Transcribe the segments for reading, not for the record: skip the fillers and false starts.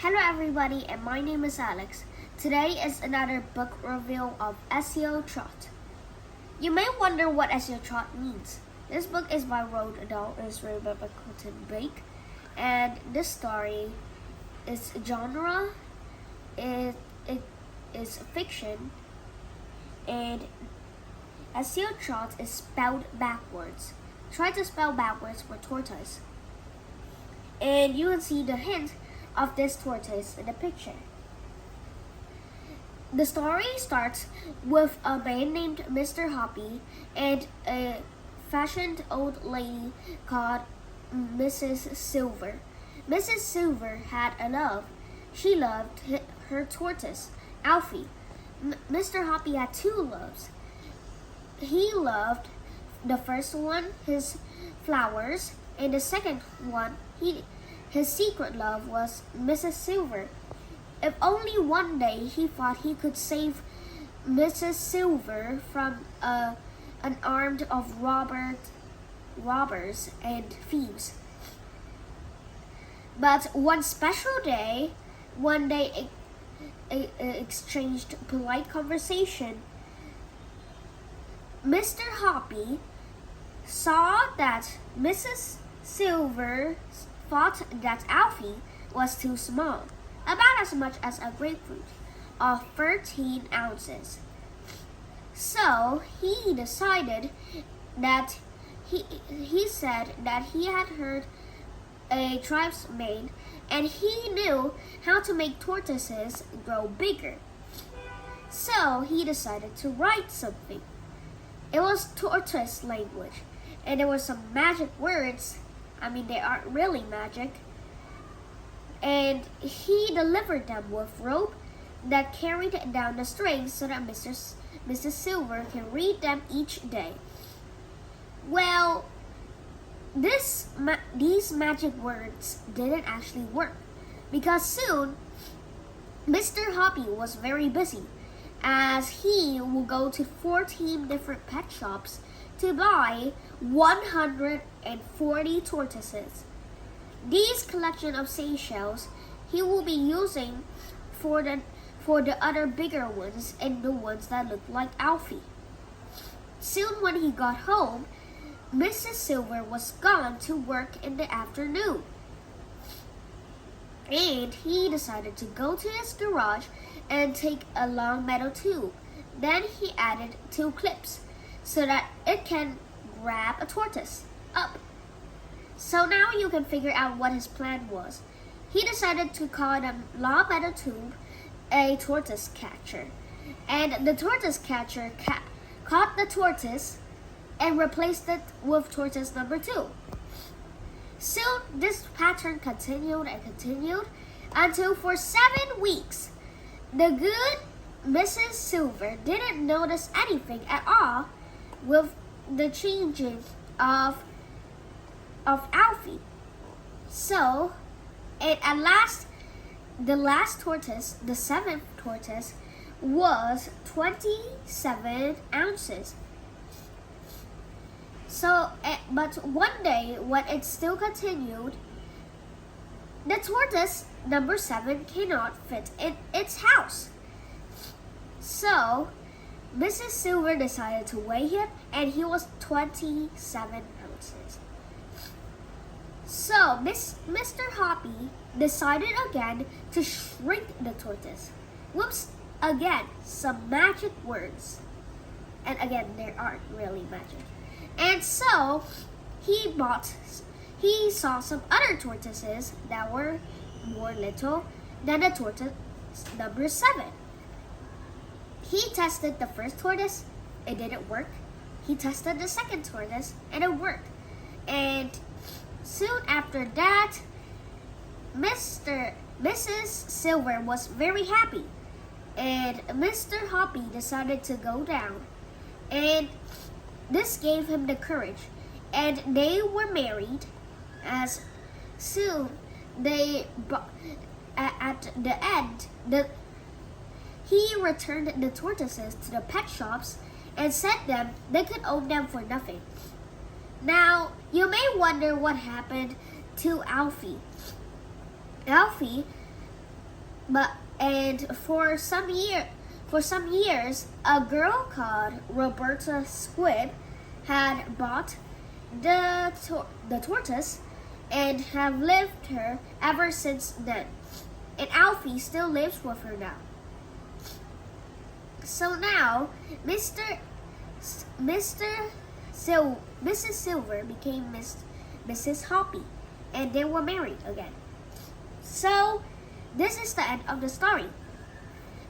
Hello everybody, and my name is Alex. Today is another book review of Esio Trot. You may wonder what Esio Trot means. This book is by Roald Dahl, is written by Colton Blake, and this story is genre, it is fiction, and Esio Trot is spelled backwards. Try to spell backwards for tortoise. And you can see the hint of this tortoise in the picture. The story starts with a man named Mr. Hoppy and a fashioned old lady called Mrs. Silver. Mrs. Silver had a love. She loved her tortoise, Alfie. Mr. Hoppy had two loves. He loved the first one, his flowers, and the second one, his secret love was Mrs. Silver. If only one day he thought he could save Mrs. Silver from an army of robbers and thieves. But one special day, when they exchanged polite conversation, Mr. Hoppy saw that Mrs. Silver thought that Alfie was too small, about as much as a grapefruit, of 13 ounces. So he decided that he said that he had heard a tribesman and he knew how to make tortoises grow bigger. So he decided to write something. It was tortoise language, and there were some magic words. They aren't really magic. And he delivered them with rope that carried down the strings so that Mrs. Silver can read them each day. Well, these magic words didn't actually work, because soon Mr. Hoppy was very busy, as he will go to 14 different pet shops to buy 140 tortoises. These collection of seashells he will be using for the other bigger ones and the ones that look like Alfie. Soon when he got home, Mrs. Silver was gone to work in the afternoon. And he decided to go to his garage and take a long metal tube. Then he added 2 clips so that it can grab a tortoise up. So now you can figure out what his plan was. He decided to call the long metal tube a tortoise catcher. And the tortoise catcher caught the tortoise and replaced it with tortoise number 2. Soon this pattern continued and continued until for 7 weeks, the good Mrs. Silver didn't notice anything at all with the changing of Alfie. So, at last, the last tortoise, the 7th tortoise, was 27 ounces. So, but one day, when it still continued, the tortoise number 7 cannot fit in its house. So, Mrs. Silver decided to weigh him, and he was 27 ounces. So, Mr. Hoppy decided again to shrink the tortoise. Whoops, again, some magic words. And again, there aren't really magic. And so, he saw some other tortoises that were more little than the tortoise number 7. He tested the first tortoise, it didn't work. He tested the second tortoise, and it worked. And soon after that, Mrs. Silver was very happy, and Mr. Hoppy decided to go down. And this gave him the courage, and they were married. As soon at the end, he returned the tortoises to the pet shops and said they could own them for nothing. Now, you may wonder what happened to Alfie. Alfie For some years, a girl called Roberta Squid had bought the tortoise and have lived her ever since then. And Alfie still lives with her now. So now, Mrs. Silver became Mrs. Hoppy, and they were married again. So, this is the end of the story.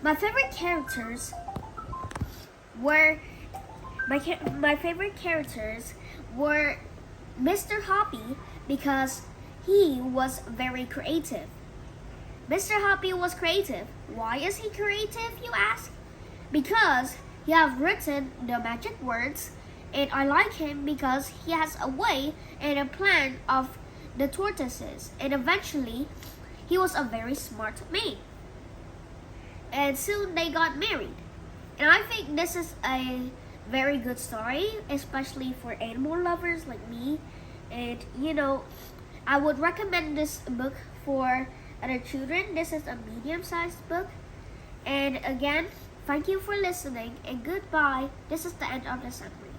My favorite characters were Mr. Hoppy because he was very creative. Mr. Hoppy was creative. Why is he creative, you ask? Because he has written the magic words, and I like him because he has a way and a plan of the tortoises, and eventually he was a very smart man. And soon they got married. And I think this is a very good story, especially for animal lovers like me. And I would recommend this book for other children. This is a medium-sized book. And again, thank you for listening and goodbye. This is the end of the summary.